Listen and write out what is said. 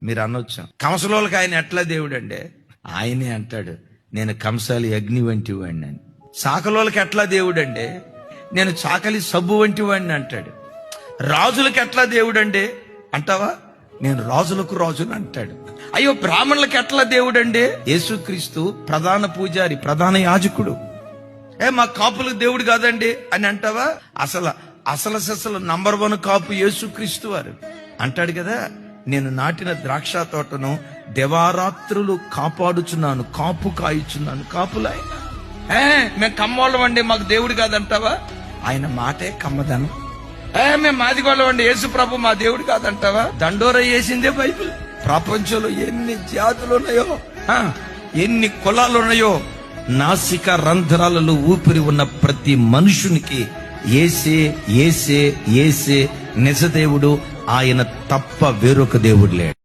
మీరు అనొచ్చు, కంసలోళ్ళకి ఆయన ఎట్లా దేవుడు అండి? ఆయనే అంటాడు, నేను కంసాలి అగ్ని వంటి వాడిని అని. చాకలోళ్ళకి ఎట్లా దేవుడు అండి? నేను చాకలి సబ్బు వంటి వాడిని అంటాడు. రాజులకి ఎట్లా దేవుడు అండి అంటావా? నేను రాజులకు రాజుని అంటాడు. అయ్యో, బ్రాహ్మణులకి ఎట్లా దేవుడు అండి? యేసుక్రీస్తు ప్రధాన పూజారి, ప్రధాన యాజకుడు. మా కాపులకు దేవుడు కాదండి అని అంటావా? అసలు నంబర్ 1 కాపు యేసుక్రీస్తు వారు అంటాడు కదా, నేను నాటిన ద్రాక్ష తోటను దివారాత్రులు కాపాడుచున్నాను, కాపు కాయుచున్నాను. కాపులాయన మేము కమ్మోళ్ళం అండి, మాకు దేవుడు కాదంటావా? ఆయన మాటే కమ్మదనం. మేము మాదిగోళ్ళం అండి, యేసు ప్రభు మా దేవుడు కాదంటావా? దండోర వేసిందే బైబిల్. ప్రపంచంలో ఎన్ని జాతులు ఉన్నాయో, ఎన్ని కులాలు ఉన్నాయో, నాసిక రంధ్రాలలో ఊపిరి ఉన్న ప్రతి మనుషునికి ఏసే ఏసే ఏసే నిజదేవుడు. ఆయన తప్ప వేరొక దేవుడు లేడు.